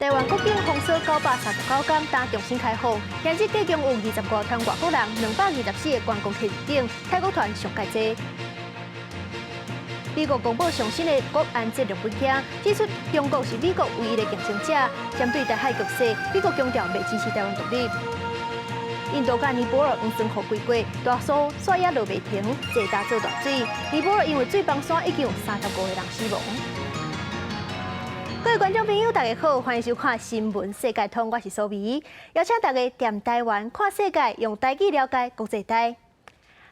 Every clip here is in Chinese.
台湾国境封锁939天，打重新开放，现日计共有20多团外国人，224个观光客入境，泰国团上介多。美国公布上新的国安战略文件，指出中国是美国唯一的竞争者。针对台海局势，美国强调未支持台湾独立。印度甲尼泊尔黄山河归过，大树山也落袂停，济大做大水。尼泊尔因为水崩山已经有35个人死亡。各位观众朋友，大家好，欢迎收看《新闻世界通》，我是苏眉，邀请大家踮台湾看世界，用台语了解国际台。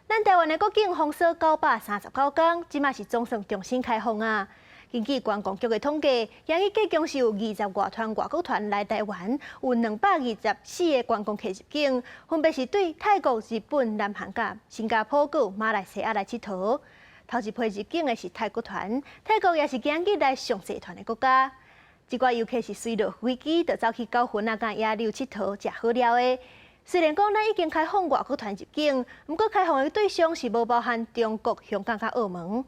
咱台湾的国境封锁939天，即马是总算重新开放啊！根据观光局的统计，现日计共是有20多团外国团来台湾，有224个观光客入境，分别是对泰国、日本、南韩、甲新加坡、佮马来西亚来佚佗。头一批入境的是泰国团，泰国也是今日来上济团的国家。一寡游客是随落飞机就走去九份啊、甲野柳佚佗，食好料的。虽然讲咱已经开放外国团入境，不过开放的对象是无包含中国、香港、甲澳门。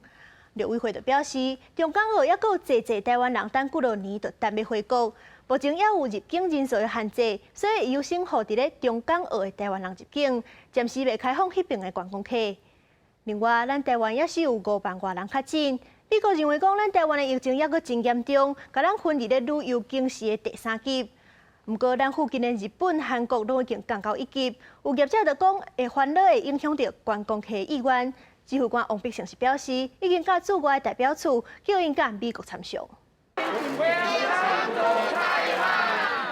陆委会就表示，中港澳也有济台湾人等几落年就等要回国，目前也有入境人数的限制，所以优先予伫咧中港澳的台湾人入境，暂时未开放迄边的观光客。另外，咱台湾也是有5万外人确诊。美国认为讲，咱台湾的疫情也阁真严重，甲咱分入咧旅游警示的第3级。不过，咱附近的日本、韩国都已经降到1级。有业者就讲，会烦恼会影响到观光客的意愿。指挥官王必胜是表示，已经甲驻外代表处叫因甲美国参详。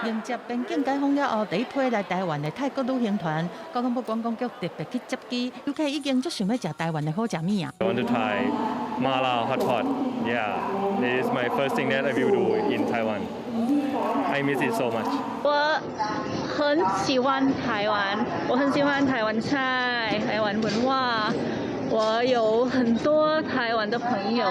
迎接边境解封了后，第一批来台湾的泰国旅行团，高雄部观光局特别去接机，游客已经足想要食台湾的好食物啊。I want to try mala hot pot. Yeah, this is my first thing that I will do in Taiwan. I miss it so much. 我很喜欢台湾，我很喜欢台湾菜、台湾文化。我有很多台湾的朋友。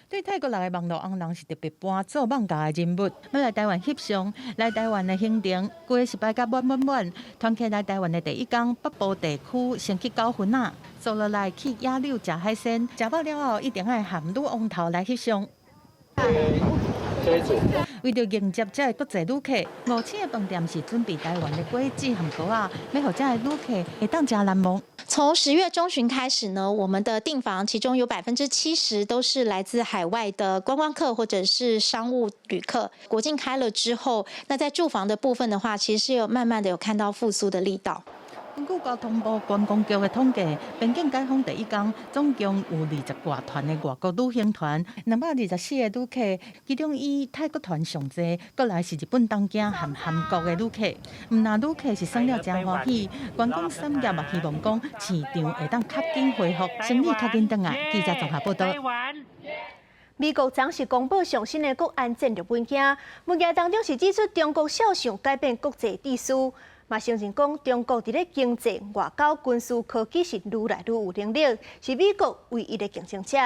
对泰国来的网络红人是特别搬做网家的人物，要来台湾翕相，来台湾的行程，规是摆甲满。团客来台湾的第一天，北部地区先去九份啊，坐落来去野柳食海鲜，食饱了后一定要含女王头来翕相。为着迎接这国际旅客，5星的饭店是准备台湾的果子和糕啊，要让这些旅客会当食难忘。从10月中旬开始呢，我们的订房其中有70%都是来自海外的观光客或者是商务旅客。国境开了之后，那在住房的部分的话，其实是有慢慢的有看到复苏的力道。根据交通部观光局的统计，边境解封第一天，总共有20多团的外国旅行团，224个旅客，其中以泰国团上济，过来是日本东京和韩国的旅客。那旅客是算了真欢喜，观光产业也希望讲市场会当较紧恢复，生意较紧转来。记者综合报道。美国昨是公布上新的国安战略文件，文件当中是指出中国想改变国际秩序。嘛，承认讲中国伫咧经济、外交、军事、科技是愈来愈有能力，是美国唯一的竞争者。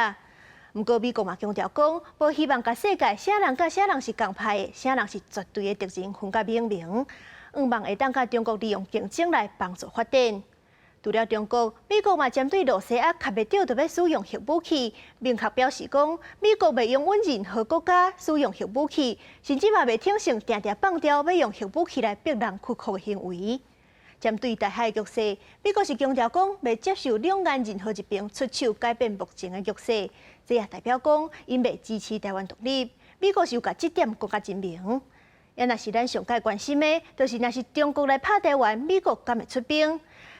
不过，美国嘛强调讲，无希望甲世界啥人甲啥人是共派的，啥人是绝对的敌人分甲明明，希望会当甲中国利用竞争来帮助发展。除了中国，美国嘛针对罗西亚卡袂到，就要使用核武器，明确表示讲，美国袂容允任何国家使用核武器，甚至嘛袂挺性定定放掉要用核武器来逼人屈服的行为。针对台海局势，美国是强调讲，袂接受两岸任何一边出手改变目前的局势，这也代表讲，因袂支持台湾独立。美国是有甲这点讲甲真明。也若是咱上界关心的，就是若是中国来拍台湾，美国敢会出兵？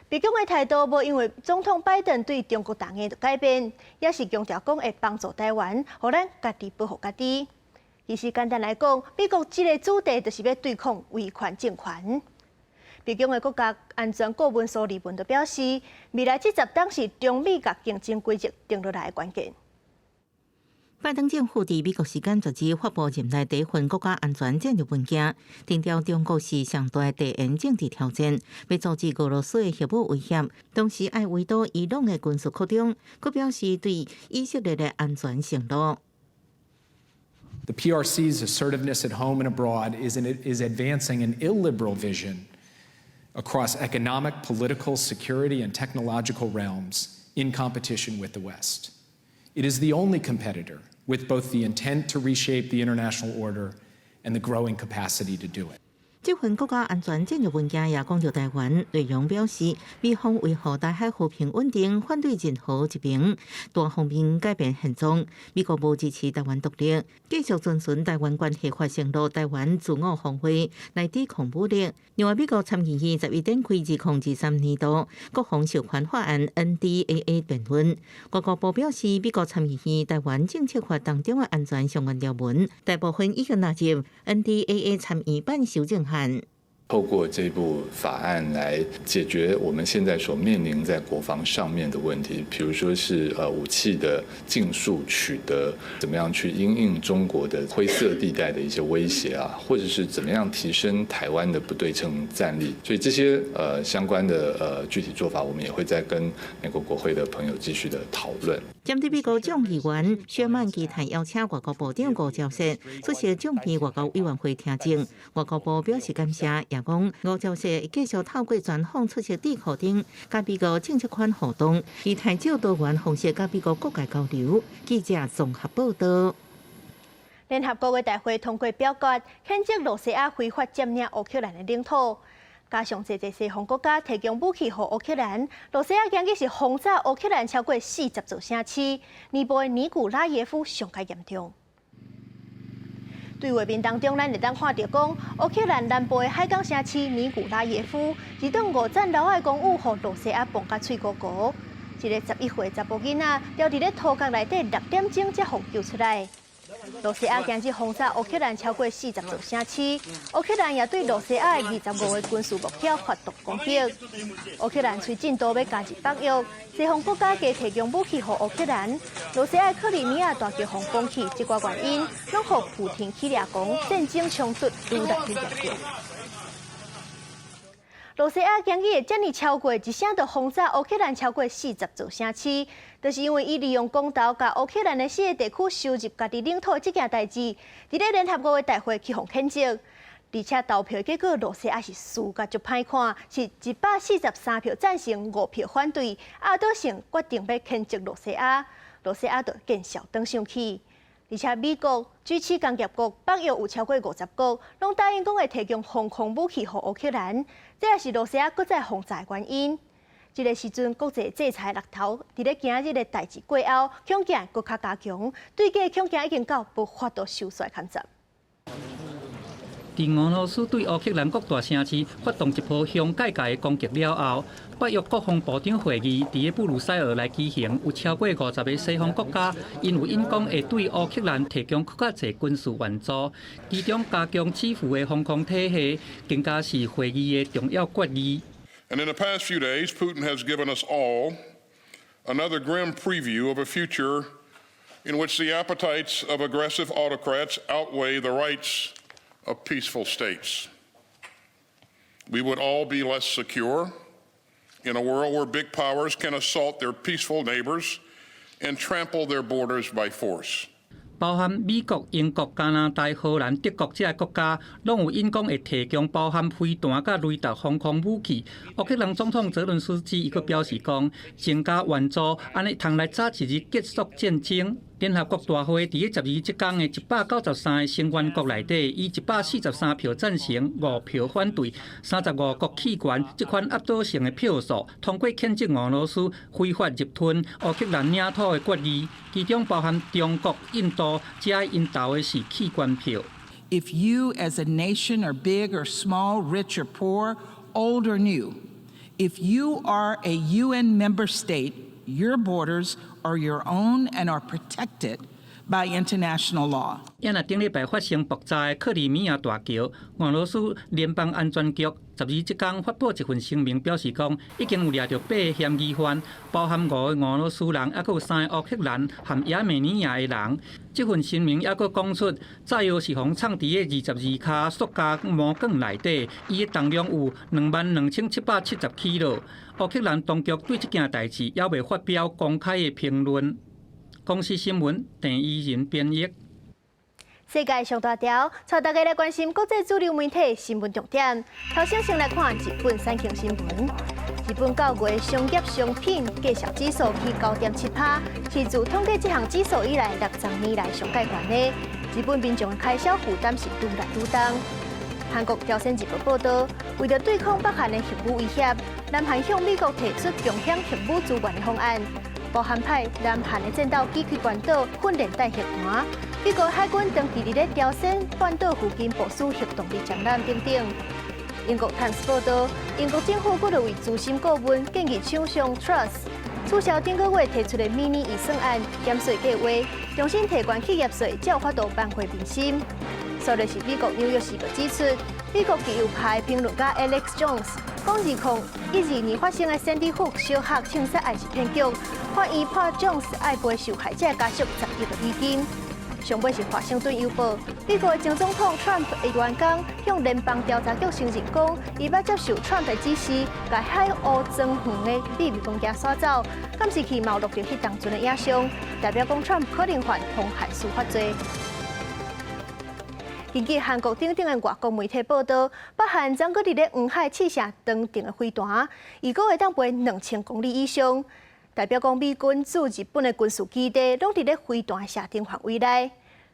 白宫的态度无因为总统拜登对中国打压就改变，也是强调讲会帮助台湾，互咱家己保护家己。其实简单来讲，美国这个主题就是要对抗威权政权。白宫的国家安全顾问苏利文就表示，未来这10档是中美甲竞争规则定落来的关键。拜登政府伫美国时间10日发布任内第一份国家安全战略文件，强调中国是上大的地缘政治挑战，要阻止俄罗斯的核武威胁，同时要围堵伊朗的军事扩张。佮表示对以色列的安全承诺。The PRC's assertiveness at home and abroad is advancing an illiberal vision across economic, political, security, and technological realms in competition with the West. It is the only competitor with both the intent to reshape the international order and the growing capacity to do it. 这份国家安全战略文件也讲到台湾，内容表示，美方维护台海和平稳定，反对任何一边单方面改变现状。美国无支持台湾独立，继续遵循台湾关系法承诺台湾自我防卫来抵抗武力。另外，美国参议院11点开2023年度国防授权法案 NDAA 辩论。外交部表示，美国参议院台湾政策法当中的安全相关条文，大部分已经纳入 NDAA 参议版修正案。透过这部法案来解决我们现在所面临在国防上面的问题，比如说是武器的尽数取得，怎么样去因应中国的灰色地带的一些威胁啊，或者是怎么样提升台湾的不对称战力。所以这些相关的具体做法，我们也会再跟美国国会的朋友继续的讨论。针对美国众议员薛曼期盼邀请外交部长吴钊燮出席众议外交委员会听证，外交部表示感谢，也讲吴钊燮会继续透过专访出席地课顶，甲美国政策款活动，以台少多元方式甲美国各界交流。记者综合报道。联合国的大会通过表决，谴责罗西亚非法占领乌克兰的领土。加上这西方国家提供武器给乌克兰，罗西亚今日是轰炸乌克兰超过40座城市，尼部的尼古拉耶夫上加严重。对画面当中，咱会当看到讲，乌克兰南部的海港城市尼古拉耶夫，一栋5层楼的公寓，互罗西亚崩甲脆糊糊。一个11岁查甫囡仔，掉伫咧土角内底6点钟才互救出来。罗西亚今日轰炸乌克兰超过40座城市，乌克兰也对罗西亚的25个军事目标发动攻击。乌克兰随进度要加入北约，西方国家加提供武器给乌克兰。罗西亚克里米亚大桥防放弃，这个原因拢互普廷起掠讲战争冲突愈来愈严重。罗西亚今日遮尔超过一声就轰炸乌克兰超过40座城市，就是因为伊利用公道甲乌克兰的4个地区收入家己领土这件代志，伫咧联合国的大会去互谴责。而且投票结果，罗西亚是输甲足歹看，是143票赞成，5票反对。阿多省决定要谴责罗西亚，罗西亚就见笑登上去。而且美国、G7工业国、北约有超过50国，拢答应讲会提供防空武器给乌克兰，这也是罗西亚搁再轰炸的原因。这个时阵，国际制裁辣头，伫咧今日的代志过后，恐惊搁较加强，对这恐惊已经到无法度收束的勘察。伫俄罗斯对乌克兰各大城市发动一波胸盖界的攻击了后，北约国防部长会议伫布鲁塞尔来举行，有超过50个西方国家因有因讲会对乌克兰提供更加侪军事援助，其中加强支付的防空体系，更加是会议的重要决议。And in the past few days, Putin has given us all another grim preview of a future in which the appetites of aggressive autocrats outweigh the rights of peaceful states. We would all be less secure in a world where big powers can assault their peaceful neighbors and trample their borders by force. 包含美国、英国、加拿大、荷兰、德国这些国家，拢有因讲会提供包含飞弹甲雷达防空武器。乌克兰总统泽伦斯基伊阁表示讲，增加援助，安尼通来早一日结束战争。联合国大会伫12即天的193个成员国内底，以143票赞成、5票反对、35国弃权，这款压倒性的票数通过谴责俄罗斯非法入吞乌克兰领土的决议，其中包含中国、印度，这因投的是弃权票。If you as a nation are big or small, rich or poor, old or new, if you are a UN member state, your borders are your own and are protected by international law. 因若顶礼拜发生爆炸的克里米亚大桥，俄罗斯联邦安全局12即天发布一份声明，表示讲已经有抓到8个嫌疑犯，包含5个俄罗斯人，还佫有3个乌克兰和亚美尼亚的人。这份声明还佫讲出，炸药是从藏伫个22卡塑胶毛管内底，伊的重量有22770 kg。乌克兰当局对这件代志也未发表公开的评论。公司新闻郑依仁编译。世界上大条，带大家来关心国际主流媒体新闻重点。头先来看日本产经新闻。日本9月商业商品价格指数去9.7%，是自统计这项指数以来60年来上界悬的。日本民众的开销负担是愈来愈重。韩国朝鲜日报报道，为了对抗北韩的核武威胁，南韩向美国提出共享核武资源的方案，包含派南韩的战斗机去关岛训练带核弹。美国海军长期伫朝鲜半岛附近部署核动力战舰等等。英国《Times》报道，英国政府阁为资深顾问建议厂商 Trust 取消顶个月提出的迷你预算案减税计划，重新提高企业税，才有法度挽回民心。所以是美国《纽约时报》指出，美国自由派评论家 Alex Jones 讲2012年发生的山地虎小学枪杀案是骗局，判伊判 Jones 爱赔受害者家属10亿的美金。上尾是华盛顿邮报，美国前总统 Trump 的员工向联邦调查局承认讲，伊捌接受 Trump 的指示，把海鸥装远的秘密文件刷走，敢是去冒录到迄当阵的影像，代表讲 Trump 可能犯通害司法罪。根据韩国等等的外国媒体报道，北韩将搁伫咧黄海试射长程的飞弹，预估会当飞2000公里以上，代表讲美军驻日本的军事基地拢伫咧飞弹射程范围内。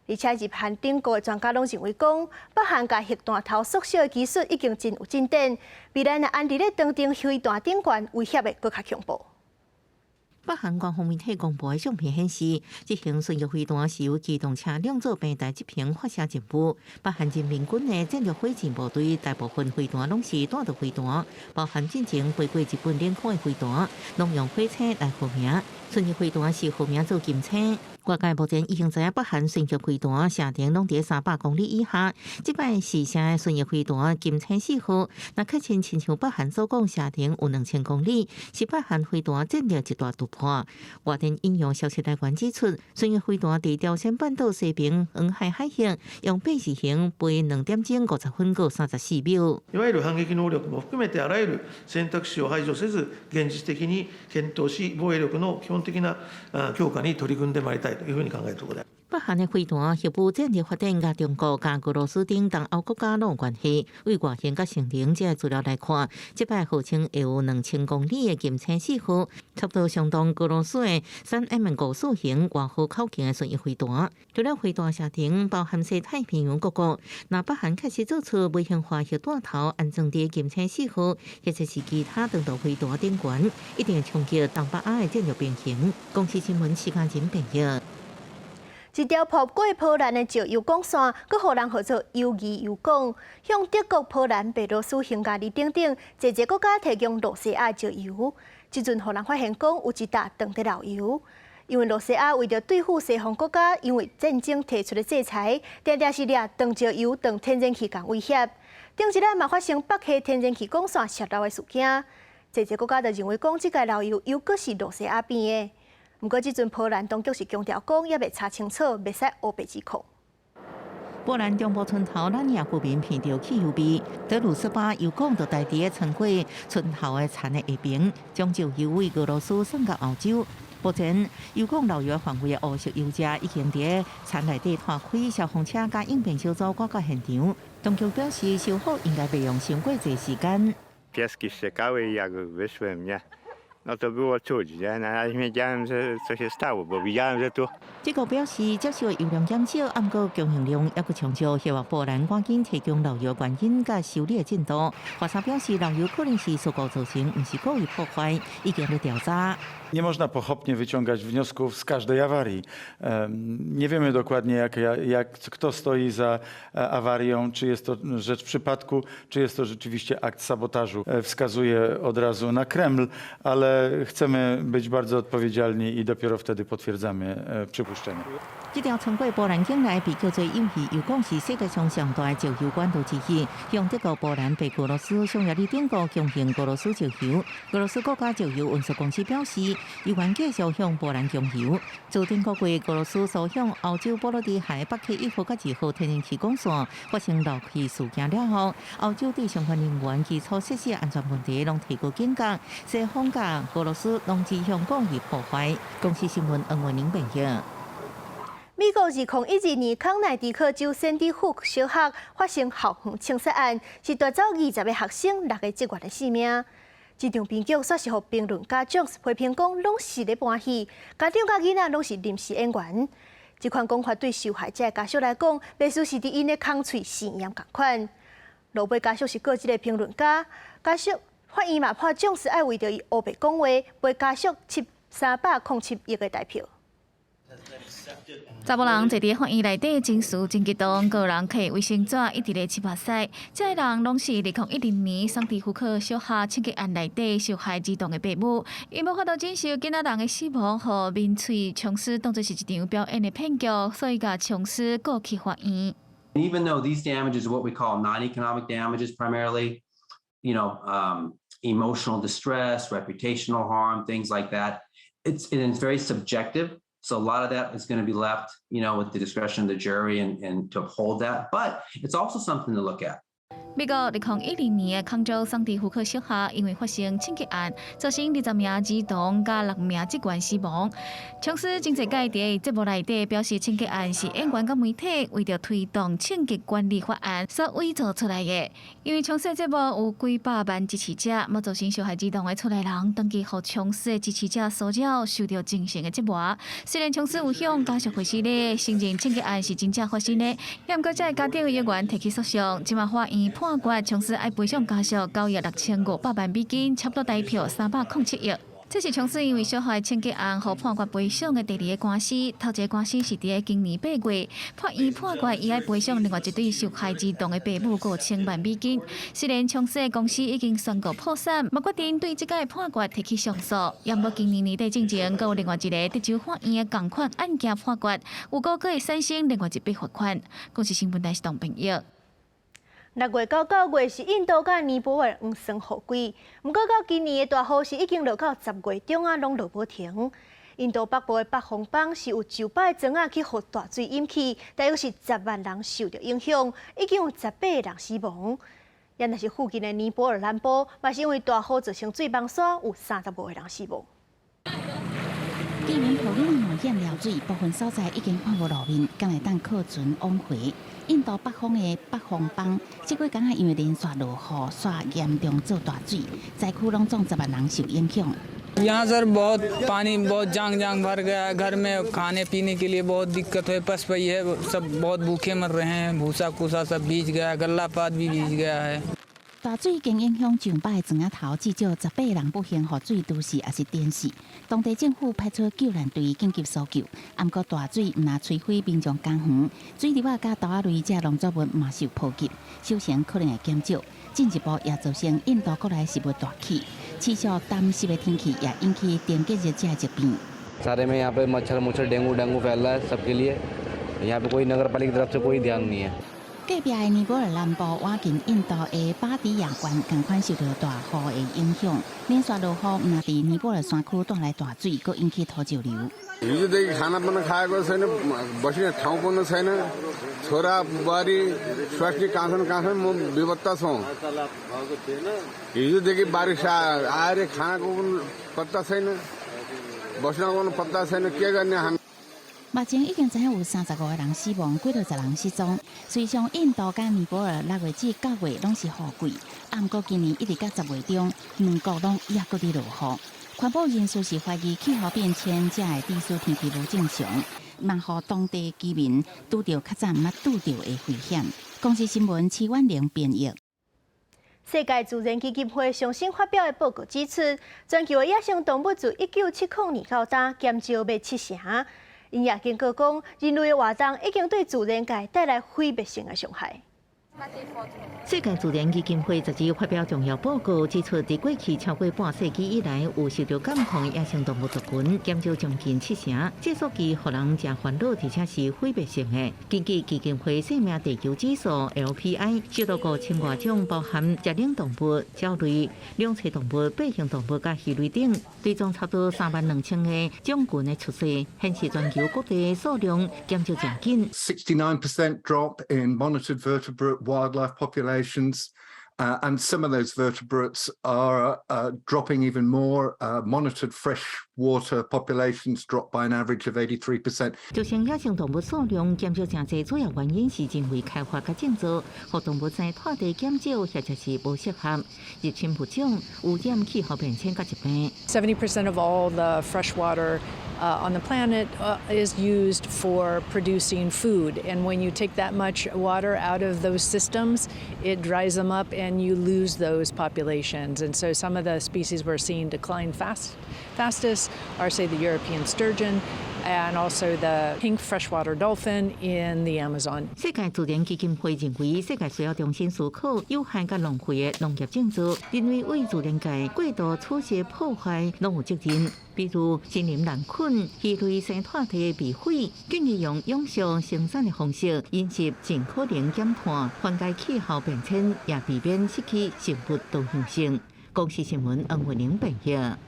而且日韩等国的专家拢认为讲，北韩甲核弹头缩小的技术已经真有进展，未来若安伫咧长程飞弹顶悬，威胁会搁较恐怖。北韩官方媒体公布的相片显示，这型巡弋飞弹是由机动车两座平台集成发射任务。北韩人民军的战略火箭部队大部分飞弹拢是弹道飞弹，包含进前飞过日本领空的飞弹，拢用火车来号名。巡弋飞弹是号名做金车。外界目前已经知影北韩巡弋飞弹射程拢伫300公里以下。即摆试射的巡弋飞弹金车4号，若确亲像北韩所讲射程有2000公里，是北韩飞弹战略一大突破。外电引用消息来源指出，巡弋飞弹伫朝鲜半岛西边黄海海峡用8字形飞2点钟50分过34秒。いわゆる反撃能力も含めてあらゆる選択肢を排除せず、現実的に検討し、防衛力の基本的な強化に取り組んでまいりたいというふうに考えるところで。北韩的飞弹核武战略发展，甲中国、甲俄罗斯等东欧国家拢有关系。为外形甲性能这资料来看，即摆号称会有2000公里的金车4号，差不多相当俄罗斯的3M54型外号口径的巡弋飞弹。除了飞弹射程包含西太平洋各国，若北韩确实做出微型化核弹头安装伫金车4号，或者是其他弹道飞弹顶悬，一定会冲击东北亚的战略平衡。公司新闻时间真朋友。一条铺过波兰的石油管线，佮互人号做油疑油管，向德国、波兰、白罗斯、匈牙利等等侪个国家提供罗西亚石油。即阵互人发现讲有一笪断在漏油，因为罗西亚为着对付西方国家因为战争提出的制裁，常常是掠断石油、断天然气共威胁。顶一日嘛发生北溪天然气管线泄漏的事件，侪个国家就认为讲即个漏油又搁是罗西亚变的。不过，即阵波兰当局是强调讲，也未查清楚，未使乌白指控。波兰中部村头咱也居民闻到汽油味，德鲁斯巴油管就带伫个村过村头的田的下边，将石油为俄罗斯送到欧洲。目前油管漏油范围的乌色油渣已经伫个田内底拖开，消防车甲应变小组赶到现场。当局表示，修复应该袂用伤过侪时间。No to było czuć, nie? Na razie wiedziałem, że coś się stało, bo widziałem, że tu 这个表示接受油量减少，暗过供应量也佮强调，希望波兰赶紧提供漏油原因甲修理的进度。华沙表示，漏油可能是事故造成，毋是故意破坏，已经在调查。Nie można pochopnie wyciągać wniosków z każdej awarii. Nie wiemy dokładnie, kto stoi za awarią, czy jest to rzecz przypadku, czy jest to rzeczywiście akt sabotażu. Wskazuje od razu na Kreml, ale chcemy być bardzo odpowiedzialni i dopiero wtedy potwierdzamy przypuszczenia. 这条穿过波兰境内被叫做友谊油管是世界上上大的石油管道之一，向德国、波兰、白俄罗斯、匈牙利等国供应俄罗斯石油。俄罗斯国家石油运输公司表示，油源继续向波兰供油。自顶个月，俄罗斯所向欧洲波罗的海北溪1号甲2号天然气管线发生漏气事件了后，欧洲对相关人员基础设施安全问题拢提高警觉，西方甲俄罗斯拢指向故意破坏。公司新闻恩文林朋友。美国2012年康乃狄克州圣地福小学发生校园枪杀案，是夺走20个学生6个职员的性命。这场编剧煞是互评论家 Jones 批评讲，拢是咧搬戏，家长甲囡仔拢是临时演员。这款讲法对受害者的家属来讲，袂输是伫因的空喙试验同款。罗贝家属是告这个评论家，家属法院嘛判将士爱为着伊黑白讲话，赔家属307亿的代票。查某人坐伫法院内底情绪真激动，个人摕卫生纸一直咧拭目屎。这个人拢是2010年桑迪福克小学枪击案内底受害儿童的父母，因无法度接受囡仔人的死亡，和面喙枪师当作是一场表演的骗局，所以甲枪师告去法院。Even though these damages are what we call non-economic damages, primarily, emotional distress, reputational harm, things like that, it's very subjective. So a lot of that is going to be left, with the discretion of the jury and to uphold that. But it's also something to look at. 美国2010年的康州桑迪福克小学因为发生枪击案，造成20名儿童加6名职员死亡。枪师真济届伫节目内底表示，枪击案是演员甲媒体为着推动枪击管理法案所伪造出来的。因为枪师节目有几百万支持者，莫造成受害儿童的出来人登记互枪师的支持者骚扰，受到精神的折磨。虽然枪师有向家属回信咧，承认枪击案是真正发生的，不过这家庭的议员提起诉讼，今嘛法院判决枪师爱赔偿家属9亿6500万美金，差不多代票307亿。这是枪师因为小孩枪击案和判决赔偿的第2个官司。头一个官司是伫今年8月，法院判决伊爱赔偿另外一对受害儿童的父母5000万美金。虽然枪师的公司已经宣告破产，嘛决定对这个判决提起上诉。也不今年年底之前，还有另外一个德州法院的同款案件判决，有个可以产生另外一笔罚款。公司新闻台是董朋友。6月到9月是印度甲尼泊尔黄霜雨季，不过到今年的大雨是已经落到10月中啊，拢落无停。印度北部的北方邦是有9摆庄啊去互大水淹去，大约是10万人受到影响，已经有18个人死亡。也若是附近的尼泊尔南部，嘛是因为大雨造成水崩山，有35个人死亡。既然普里冒险了水，部分所在已经看无路面，敢会当靠船往回。印度北方的北方邦，这几天因为连续落雨，刷严重造大水，灾区拢总10万人受影响。यहाँ सर बहुत पानी बहुत जांग भर गया है। घर में खाने पीने के लिए बहुत दिक्कत है। पस पई है, सब बहुत भूखे मर रहे हैं। भूसा कुसा सब भीज गया, गल्ला पात भी भीज गया है。大水已经影响上摆的庄仔头，至少18人不幸河水都市也是淹死。当地政府派出救援队紧急搜救，不过大水唔若摧毁民众工园，水泥瓦甲豆仔类这农作物嘛受波及，收成可能会减少。进一步也造成印度国内食物大起，持续干湿的天气也引起电解热这疾病。सारे में यहाँ पे मच्छर डेंगू फैल रहा है सबके लिए। यहाँ पे कोई नगर पालिका की तरफ से कोई ध्यान नहीं है。隔壁的尼泊尔南部挨近印度的巴迪亚县，同款受到大雨的影响，连续落雨唔但伫尼泊尔山区带来大水，佮引起土石流。हिजोदेखि खानापिना खाएको छैन, बस्ने ठाउँ पनि छैन, छोरा बुहारी स्वास्नी कहाँ छन्, म बेपत्ता छौँ। हिजोदेखि बारिस आएर खानाको पनि पत्ता छैन, बस्नको पनि पत्ता छैन, के गर्ने हामी।目前已经知影有35个人死亡，几60人失踪。虽上印度甲尼泊尔6月至9月拢是雨季，不过今年一直到10月中，两国拢也搁伫落雨。环保人士是怀疑气候变迁才会致使天气无正常，嘛互当地居民拄到较早毋捌拄到的危险。公司新闻齐婉玲编译。世界自然基金会上新发表的报告指出，全球的野生动物自1970年到今减少约7成。因也警告讲，人类的活动已经对自然界带来毁灭性的伤害。世界自然基金会10日发表重要报告，指出在过去超过半世纪以来，有受到感控野生动物族群减少将近7成，这数据让人真烦恼，而且是毁灭性的。根据基金会生命地球指数 LPI， 受到5000多种包含食领动物、鸟类、两栖动物、爬行动物甲鱼类等，对总差不多32000个种群的出世，显示全球各地数量减少真紧。69% drop in monitored vertebrate wildlife populations, and some of those vertebrates are dropping even more. Monitored freshwater populations drop by an average of 83%. 造成野生动物数量减少真济，主要原因是人为开发甲建造，互动物在土地减少，或者是无适合，入侵物种、污染气候变迁甲疾病。70% of all the freshwater on the planet is used for producing food. And when you take that much water out of those systems, it dries them up and you lose those populations. And so some of the species we're seeing decline fastest are, say, the European sturgeon and also the pink freshwater dolphin in the Amazon. 世界自然基金会认为，世界需要重新思考有害甲浪费的农业政策，因为为自然界过度处理破坏拢有责任。比如森林滥垦、鱼类生态体的被毁，建议用永续生产的方式，引入尽可能减碳，缓解气候变迁，也避免失去生物多样性。公视新闻恩文玲报道。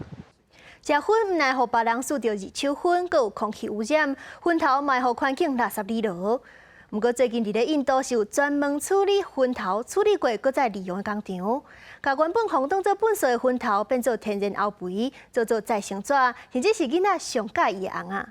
食薰唔奈互别人闻到二手薰，阁有空气污染，薰头嘛会互环境垃圾里落。不过最近伫咧印度是有专门处理薰头、处理过搁再利用的工厂，把原本红当做粪扫的薰头变做天然后肥，做再生纸，甚至是囡仔上介意的红啊。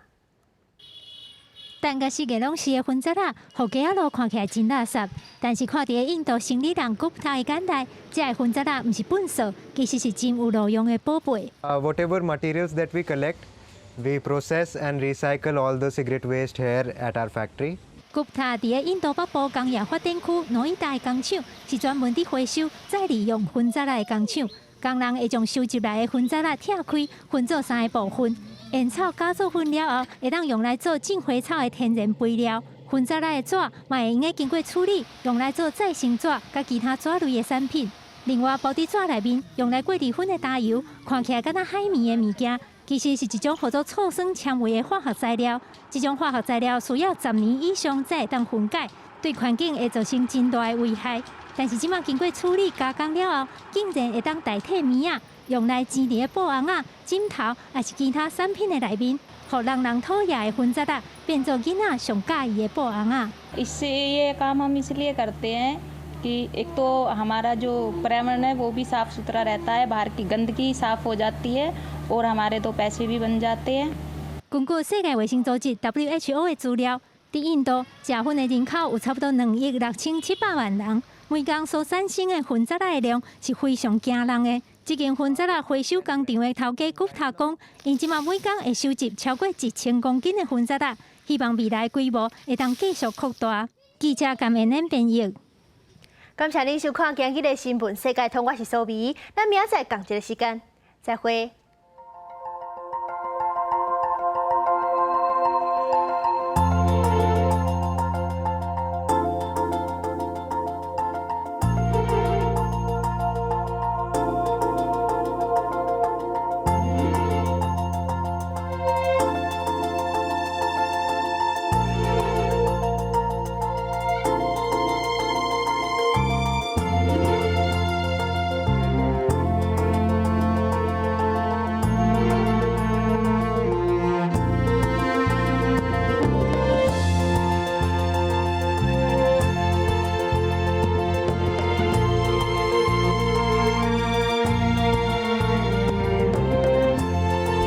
但甲世界拢是的薰纸啊，互街仔路看起来真垃圾。但是看伫印度生理人古塔的简介，这个薰纸啊，唔是粪扫，其实是真有路用的宝贝。Whatever materials that we collect, we process and recycle all the cigarette waste here at our factory. 古塔伫咧印度北部工业发展区诺伊达的工厂，是专门伫回收再利用薰纸的工厂。工人会将收集来的薰纸拆开，分做3个部分。烟草加做薰了后，会当用来做种花草的天然肥料。薰纸的纸嘛会用经过处理，用来做再生纸甲其他纸类的产品。另外，包伫纸内面用来过滤薰的焦油，看起来敢若海绵的物件，其实是一种叫做醋酸纤维的化学材料。这种化学材料需要10年以上才会当分解，对环境会造成真大的危害。但是即马经过处理加工了后，竟然会当代替棉啊，用来煎伫布红啊、枕头，还是其他产品的内面，互人讨厌的薰纸啊，变做囡仔上介意的布红啊。इससे ये काम हम इसलिए करते हैं कि एक तो हमारा जो पर्यावरण है वो भी साफ सुथरा रहता है, बाहर की गंदगी साफ हो जाती है और हमारे तो पैसे भी बन जाते हैं。根据世界卫生组织 WHO 的资料，伫印度食薰的人口有差不多2亿6700万人。每工所产生的薰纸的量是非常惊人的。这间薰纸回收工厂的头家古塔讲，因即马每工会收集超过1000公斤的薰纸，希望未来规模会当继续扩大。记者感恩恁编译。感谢您收看今日的新闻世界通，我是苏眉，咱明仔载同一个时间再会。